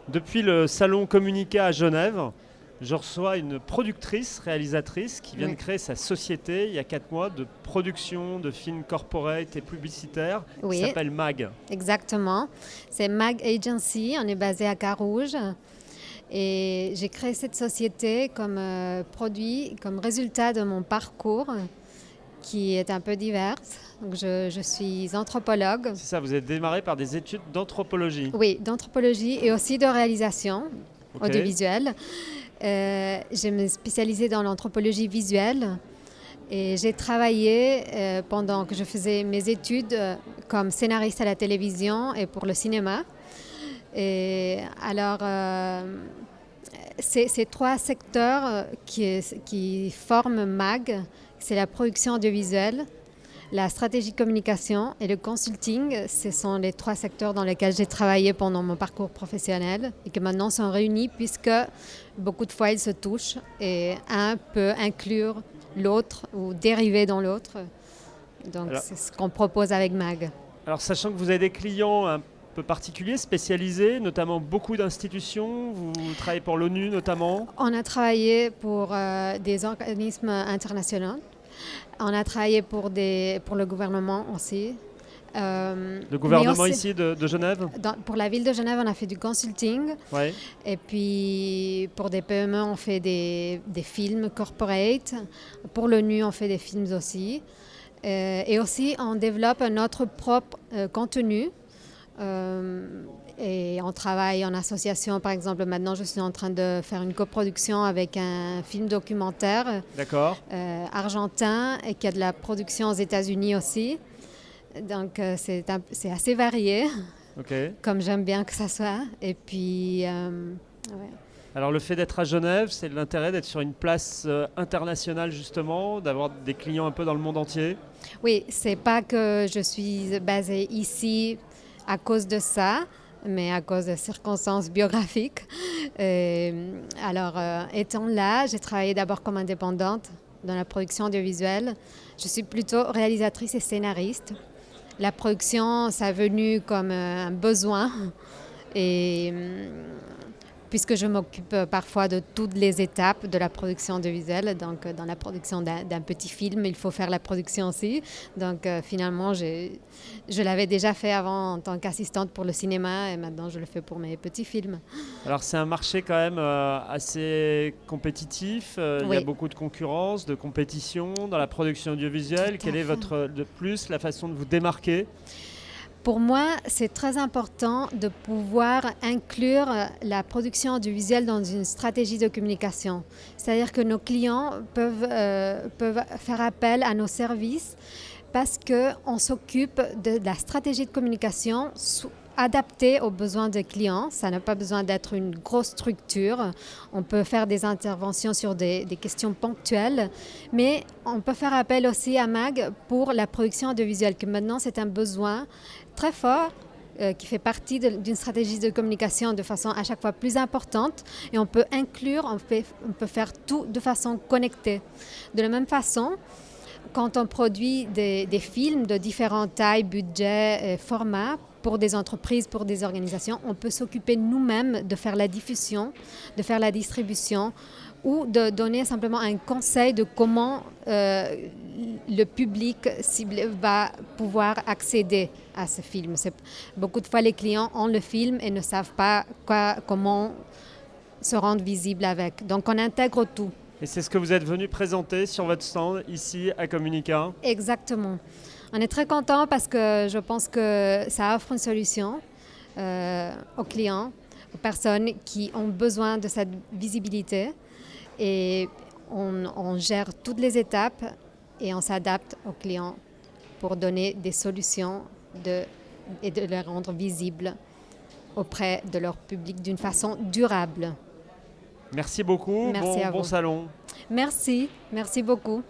Depuis le salon Communica à Genève, je reçois une productrice, réalisatrice qui vient de créer sa société il y a 4 mois de production de films corporate et publicitaires qui Oui, s'appelle MAG. exactement. C'est Mag Agency, on est basé à Carouge. Et j'ai créé cette société comme produit, comme résultat de mon parcours qui est un peu divers. Donc je suis anthropologue, C'est ça, vous avez démarré par des études d'anthropologie. oui, d'anthropologie et aussi de réalisation Ok. audiovisuelle. Je me spécialisée dans l'anthropologie visuelle et j'ai travaillé pendant que je faisais mes études comme scénariste à la télévision et pour le cinéma. Et alors, ces trois secteurs qui forment MAG, c'est la production audiovisuelle, la stratégie de communication et le consulting. Ce sont les trois secteurs dans lesquels j'ai travaillé pendant mon parcours professionnel et qui maintenant sont réunis puisque beaucoup de fois ils se touchent et un peut inclure l'autre ou dériver dans l'autre. Donc Alors- c'est ce qu'on propose avec MAG. Alors, sachant que vous avez des clients un peu particuliers, spécialisés, notamment beaucoup d'institutions, vous travaillez pour l'ONU notamment. On a travaillé pour des organismes internationaux. On a travaillé pour le gouvernement aussi. Le gouvernement mais aussi, ici de Genève. pour la ville de Genève, on a fait du consulting. Ouais. Et puis, pour des PME, on fait des films corporate. Pour l'ONU, on fait des films aussi. Et aussi, on développe notre propre contenu. Et on travaille en association. Par exemple, maintenant, je suis en train de faire une coproduction avec un film documentaire D'accord. argentin et qui a de la production aux États-Unis aussi. Donc, c'est assez varié, Ok. comme j'aime bien que ça soit. Et puis, ouais. Alors le fait d'être à Genève, c'est l'intérêt d'être sur une place internationale justement, d'avoir des clients un peu dans le monde entier. Oui, c'est pas que je suis basée ici à cause de ça, mais à cause de circonstances biographiques. Alors, étant là, j'ai travaillé d'abord comme indépendante dans la production audiovisuelle. Je suis plutôt réalisatrice et scénariste. La production, ça a venu comme un besoin. Et puisque je m'occupe parfois de toutes les étapes de la production audiovisuelle. Donc, dans la production d'un petit film, il faut faire la production aussi. Donc, finalement, je l'avais déjà fait avant en tant qu'assistante pour le cinéma et maintenant, je le fais pour mes petits films. Alors c'est un marché quand même assez compétitif, il y a Oui. beaucoup de concurrence, de compétition dans la production audiovisuelle. Tout à Quelle est fait. de plus la façon de vous démarquer? Pour moi, c'est très important de pouvoir inclure la production audiovisuelle dans une stratégie de communication. C'est-à-dire que nos clients peuvent faire appel à nos services parce qu'on s'occupe de la stratégie de communication adaptée aux besoins des clients. Ça n'a pas besoin d'être une grosse structure. On peut faire des interventions sur des questions ponctuelles, mais on peut faire appel aussi à MAG pour la production audiovisuelle, que maintenant c'est un besoin très fort qui fait partie d'une stratégie de communication de façon à chaque fois plus importante et on peut inclure, on peut faire tout de façon connectée. De la même façon, quand on produit des films de différentes tailles, budgets, formats, pour des entreprises, pour des organisations, on peut s'occuper nous-mêmes de faire la diffusion, de faire la distribution ou de donner simplement un conseil de comment le public ciblé va pouvoir accéder à ce film. Beaucoup de fois, les clients ont le film et ne savent pas comment se rendre visible avec. Donc, on intègre tout. Et c'est ce que vous êtes venu présenter sur votre stand ici à Communica. Exactement. On est très content parce que je pense que ça offre une solution aux clients, aux personnes qui ont besoin de cette visibilité. Et on gère toutes les étapes et on s'adapte aux clients pour donner des solutions et de les rendre visibles auprès de leur public d'une façon durable. Merci beaucoup, Merci à bon vous. salon. Merci beaucoup.